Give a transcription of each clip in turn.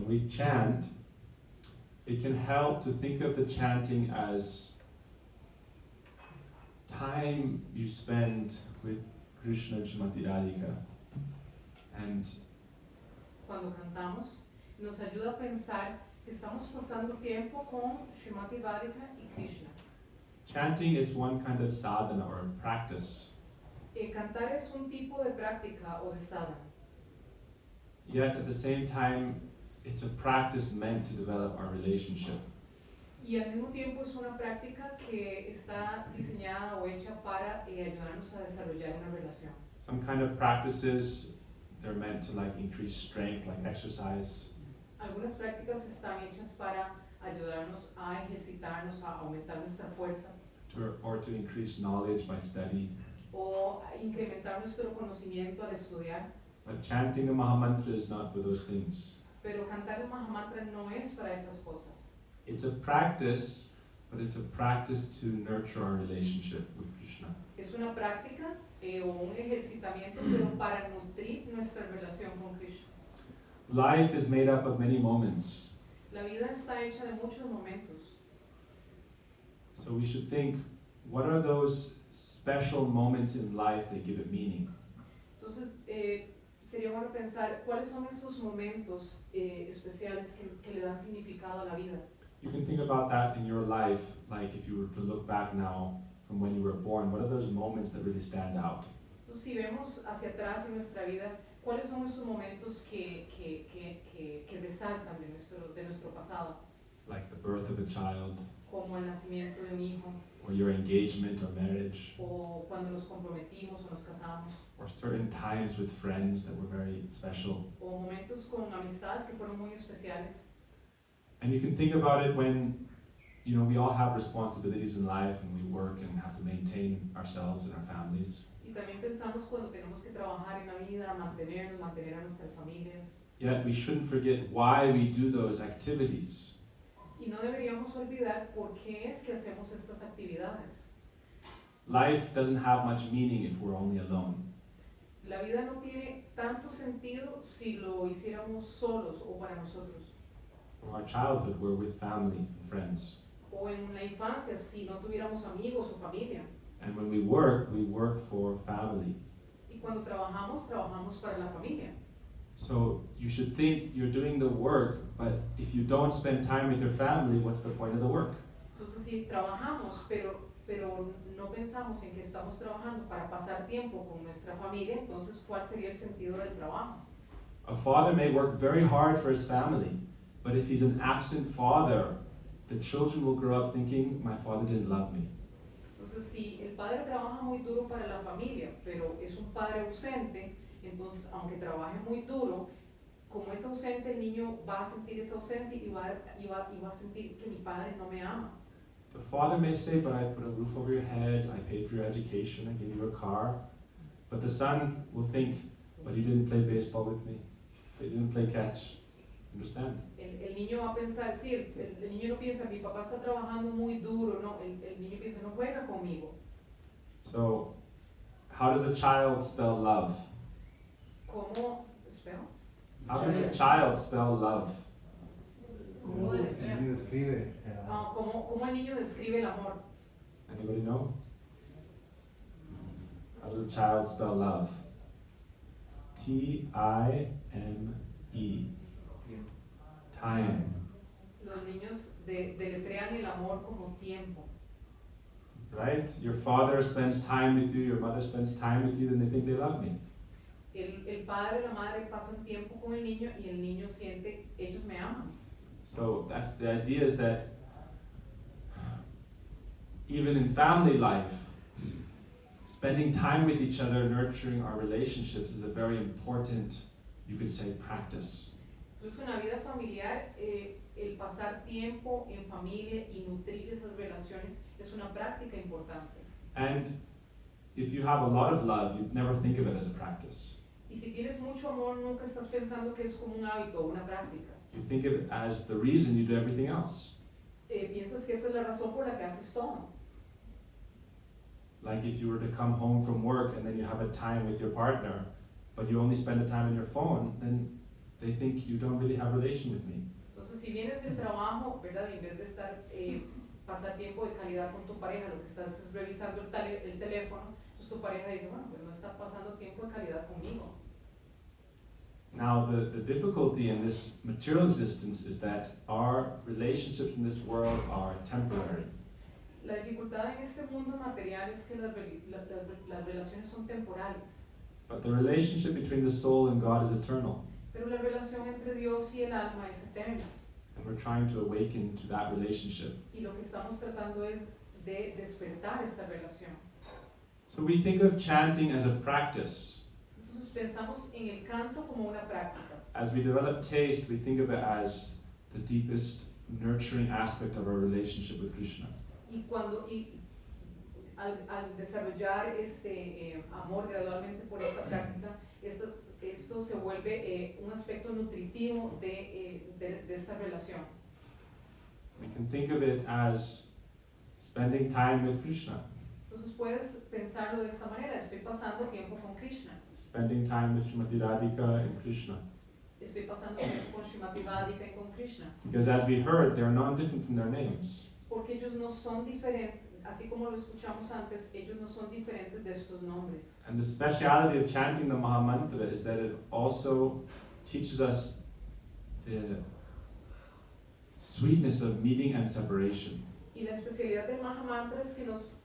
we chant, it can help to think of the chanting as time you spend with Krishna and Srimati Radhika. And Cuando cantamos, nos ayuda a pensar que estamos pasando tiempo con Srimati Radhika y Krishna. chanting is one kind of sadhana or practice. Cantar es un tipo de práctica o de sadhana. Yet at the same time, it's a practice meant to develop our relationship. Y al mismo tiempo es una práctica que está diseñada o hecha para ayudarnos a desarrollar una relación. Some kind of practices, they're meant to like increase strength, like exercise. Algunas prácticas están hechas para ayudarnos a ejercitarnos, a aumentar nuestra fuerza Or to increase knowledge by study. o a incrementar nuestro conocimiento al estudiar. But chanting the mahamantra is not for those things. Pero cantar un mahamantra no es para esas cosas. It's a practice, but it's a practice to nurture our relationship with Krishna. Es una práctica o un ejercitamiento, pero para nutrir nuestra relación con Krishna. Life is made up of many moments. La vida está hecha de muchos momentos. So we should think, what are those special moments in life that give it meaning? Entonces, sería bueno pensar cuáles son estos momentos especiales que le dan significado a la vida. You can think about that in your life, like if you were to look back now from when you were born, what are those moments that really stand out? Entonces, si vemos hacia atrás en nuestra vida, ¿cuáles son esos momentos que resaltan de nuestro pasado? Like the birth of a child, Como el nacimiento de un hijo, or your engagement or marriage, o cuando nos comprometimos o nos casamos, or certain times with friends that were very special. o momentos con amistades que fueron muy especiales. And you can think about it when, you know, we all have responsibilities in life and we work and have to maintain ourselves and our families. Y también pensamos cuando tenemos que trabajar en la vida, mantener a nuestras familias. Yet we shouldn't forget why we do those activities. Y no deberíamos olvidar por qué es que hacemos estas actividades. Life doesn't have much meaning if we're only alone. La vida no tiene tanto sentido si lo hiciéramos solos o para nosotros. From our childhood, we're with family and friends. O en la infancia si no tuviéramos amigos o familia. And when we work for family. Y cuando trabajamos para la familia. So you should think you're doing the work, but if you don't spend time with your family, what's the point of the work? Entonces si trabajamos, pero no pensamos en que estamos trabajando para pasar tiempo con nuestra familia, entonces ¿cuál sería el sentido del trabajo? A father may work very hard for his family, but if he's an absent father, the children will grow up thinking, my father didn't love me. Entonces si el padre trabaja muy duro para la familia, pero es un padre ausente, entonces aunque trabaje muy duro, como es ausente, el niño va a sentir esa ausencia y va a sentir que mi padre no me ama. The father may say, but I put a roof over your head, I paid for your education, I gave you a car. But the son will think, but he didn't play baseball with me, he didn't play catch. Understand? El niño va a pensar, sí, el niño no piensa, mi papá está trabajando muy duro, no, el niño piensa, no juega conmigo. So, how does a child spell love? ¿Cómo spell? How does a child spell love? ¿Cómo El niño escribe. ¿Cómo el niño describe el amor? Anybody know? How does a child spell love? T-I-M-E. Time. Los niños deletrean el amor como tiempo. Right? Your father spends time with you, your mother spends time with you, then they think they love me. El padre y la madre pasan tiempo con el niño y el niño siente, ellos me aman. So that's the idea, is that even in family life, spending time with each other, nurturing our relationships is a very important, you could say, practice. Incluso en la vida familiar, el pasar tiempo en familia y nutrir esas relaciones es una práctica importante. And if you have a lot of love, you'd never think of it as a practice. Y si tienes mucho amor, nunca estás pensando que es como un hábito o una práctica. You think of it as the reason you do everything else. Piensas que esa es la razón por la que haces todo. Like if you were to come home from work and then you have a time with your partner, but you only spend the time on your phone, then they think you don't really have a relation with me. Entonces, si vienes del trabajo, ¿verdad? Y en vez de estar, pasar tiempo de calidad con tu pareja, lo que estás es revisando el teléfono, entonces tu pareja dice, bueno, pues no está pasando tiempo de calidad conmigo. Now, the difficulty in this material existence is that our relationships in this world are temporary. La dificultad en este mundo material es que las relaciones son temporales, But the relationship between the soul and God is eternal. pero la relación entre Dios y el alma es eterna. And we're trying to awaken to that relationship. Y lo que estamos tratando es de despertar esta relación. So we think of chanting as a practice. Entonces pensamos en el canto como una práctica. As we develop taste, we think of it as the deepest nurturing aspect of our relationship with Krishna. Y al desarrollar este amor gradualmente por esta práctica, esto se vuelve un aspecto nutritivo de esta relación. We can think of it as spending time with Krishna, Entonces puedes pensarlo de esta manera: estoy pasando tiempo con Krishna, spending time with Srimati Radhika and Krishna. estoy pasando tiempo con Srimati Radhika y con Krishna. Because as we heard, they're non-different from their names. Porque ellos no son diferentes, así como lo escuchamos antes, ellos no son diferentes de estos nombres. And the speciality of chanting the mahamantra is that it also teaches us the sweetness of meeting and separation. Y la especialidad del mahamantra es que nos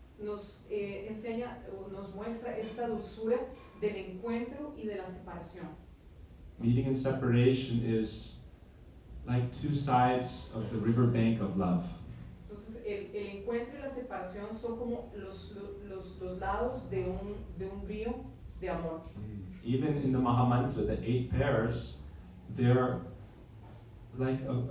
enseña, o nos muestra esta dulzura del encuentro y de la separación. Meeting and separation is like two sides of the riverbank of love. Entonces el encuentro y la separación son como los lados de un río de amor. Even in the mahamantra, the 8 pairs, they're like a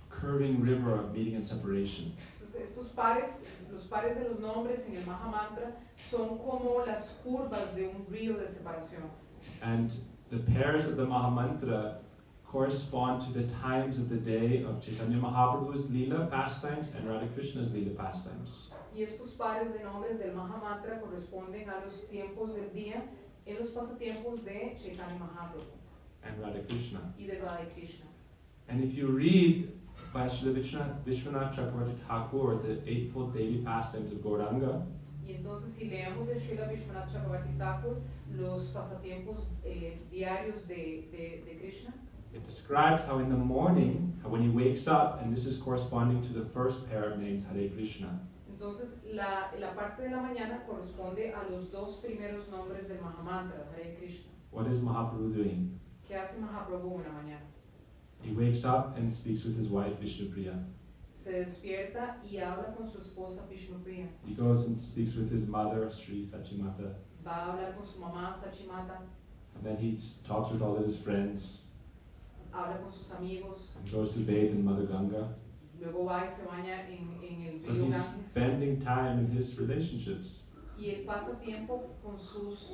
curving river of meeting and separation. Entonces los pares de los nombres en el mahamantra son como las curvas de un río de separación. And the pairs of the mahamantra correspond to the times of the day of Chaitanya Mahaprabhu's Leela pastimes and Radha Krishna's Leela pastimes. Y estos pares de nombres del mahamantra corresponden a los tiempos del día en los pasatiempos de Chaitanya Mahaprabhu And Radha Krishna. y de Radha Krishna. And if you read by Srila Vishwanath Chakravarti Thakur, the Eightfold Daily Pastimes of Gauranga, Y entonces si leemos de Srila Vishwanath Chakravarti Thakur los pasatiempos diarios de Krishna, it describes how in the morning, how when he wakes up, and this is corresponding to the first pair of names, Hare Krishna. entonces la parte de la mañana corresponde a los dos primeros nombres del mahamantra, Hare Krishna. What is Mahaprabhu doing? ¿Qué hace Mahaprabhu en la mañana? He wakes up and speaks with his wife Vishnupriya. Se despierta y habla con su esposa Vishnupriya. He goes and speaks with his mother, Sri Sachimata. Va a hablar con su mamá Sachimata, And then he talks with all of his friends habla con sus amigos, and goes to bathe in Mother Ganga. luego va y se baña en el So río he's Ganges. spending time in his relationships. Y él pasa tiempo con sus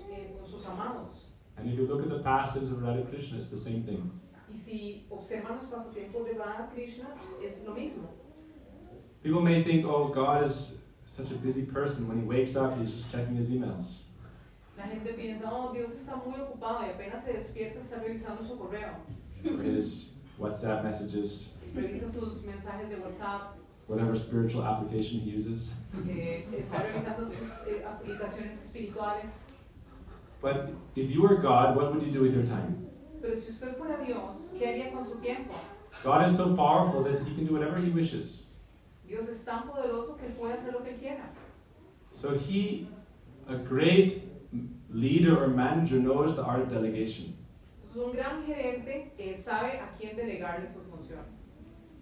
amados. And if you look at the pastimes of Radha Krishna, it's the same thing. Y si observan los pasatiempos de Radha Krishna, es lo mismo. People may think, oh, God is such a busy person. When he wakes up, he's just checking his emails. La gente piensa, oh, Dios está muy ocupado y apenas se despierta está revisando su correo. Or his WhatsApp messages, Revisa sus mensajes de WhatsApp, whatever spiritual application he uses. está revisando sus aplicaciones espirituales. But if you were God, what would you do with your time? Pero si usted fuera Dios, ¿qué haría con su tiempo? God is so powerful that he can do whatever he wishes. Dios es tan poderoso que él puede hacer lo que él quiera. So he, a great leader or manager, knows the art of delegation. Entonces un gran gerente sabe a quién delegarle sus funciones.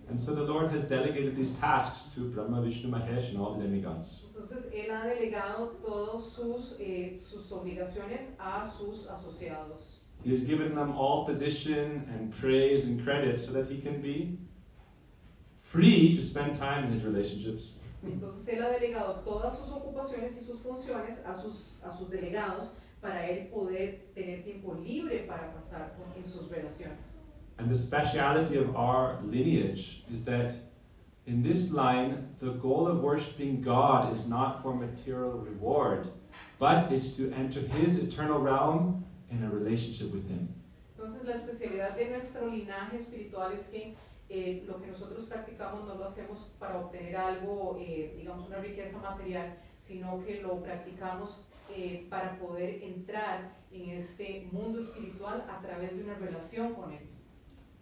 And so the Lord has delegated these tasks to Brahma, Vishnu, Mahesh, and all the demigods. Entonces él ha delegado todas sus obligaciones a sus asociados. He has given them all position and praise and credit so that he can be free to spend time in his relationships. Entonces él ha delegado todas sus ocupaciones y sus funciones a sus delegados para él poder tener tiempo libre para pasar en sus relaciones. And the speciality of our lineage is that in this line, the goal of worshiping God is not for material reward, but it's to enter his eternal realm in a relationship with him. Entonces la especialidad de nuestro linaje espiritual es que lo que nosotros practicamos no lo hacemos para obtener algo, digamos una riqueza material, sino que lo practicamos para poder entrar en este mundo espiritual a través de una relación con Él.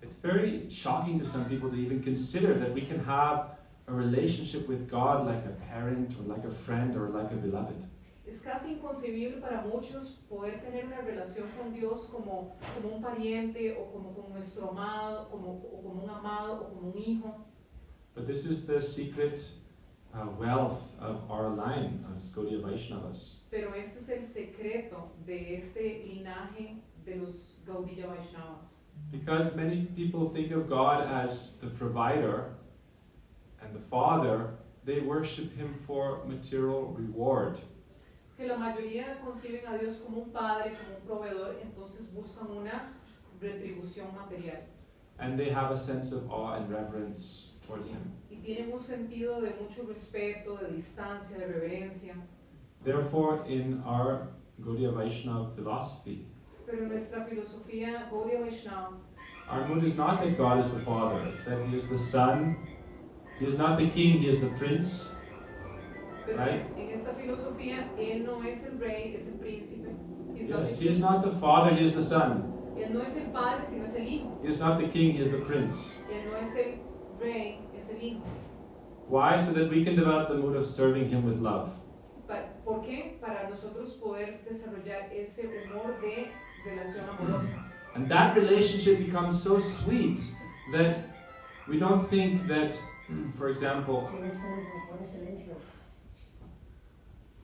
It's very shocking to some people to even consider that we can have a relationship with God like a parent or like a friend or like a beloved. Es casi inconcebible para muchos poder tener una relación con Dios como un pariente o como con nuestro amado, como un amado o como un hijo. But this is the secret wealth of our line as Gaudiya Vaishnavas. Pero este es el secreto de este linaje de los Gaudiya Vaishnavas. Because many people think of God as the provider and the father, they worship him for material reward. Que la mayoría conciben a Dios como un padre, como un proveedor, entonces buscan una retribución material. And they have a sense of awe and reverence towards him. Y tienen un sentido de mucho respeto, de distancia, de reverencia. Therefore, in our Gaudiya Vaishnava philosophy, Pero en nuestra filosofía Gaudiya Vaishnava, our mood is not that God is the father, that he is the son, he is not the king, he is the prince. pero Right. en esta filosofía Él no es el rey, es el príncipe. He's not Yes, the he is king. not the father, he is the son. Él no es el padre, sino es el hijo. He is not the king, he is the prince. Él no es el rey, es el hijo. Why? So that we can develop the mood of serving him with love. ¿Por qué? Para nosotros poder desarrollar ese humor de relación amorosa. And that relationship becomes so sweet that we don't think that, for example,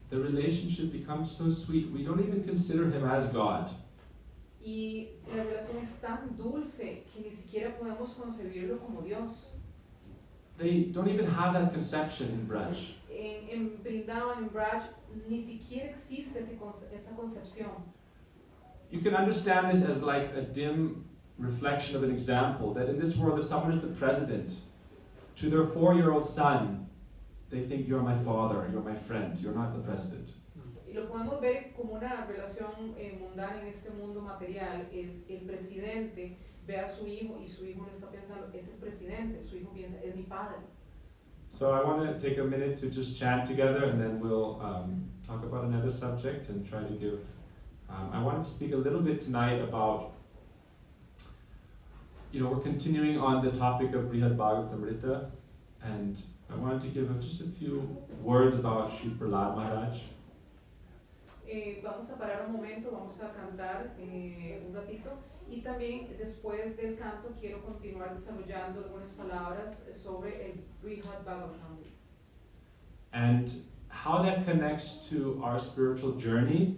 the relationship becomes so sweet, we don't even consider him as God. Y la relación es tan dulce que ni siquiera podemos concebirlo como Dios. They don't even have that conception in Braj. En Vrindavan, en Braj, ni siquiera existe esa concepción. You can understand this as like a dim reflection of an example, that in this world, if someone is the president, to their 4-year-old son, they think you're my father, you're my friend, you're not the president. Y lo podemos ver como una relación mundana en este mundo material. El presidente ve a su hijo y su hijo no está pensando, es el presidente, su hijo piensa, es mi padre. So I want to take a minute to just chant together, and then we'll talk about another subject and try to give. I wanted to speak a little bit tonight about, we're continuing on the topic of Brihad Bhagavatamrita, and I wanted to give just a few words about Sri Prahlad Maharaj. Vamos a parar un momento, vamos a cantar un ratito y también después del canto quiero continuar desarrollando algunas palabras sobre el Brihad Bhagavatamrita. And how that connects to our spiritual journey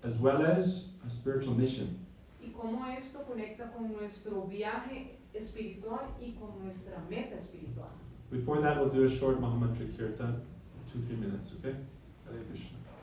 as well as a spiritual mission. Y cómo esto conecta con nuestro viaje espiritual y con nuestra meta espiritual. Before that, we'll do a short mahamantra kirtan, 2-3 minutes, okay? Hare Krishna.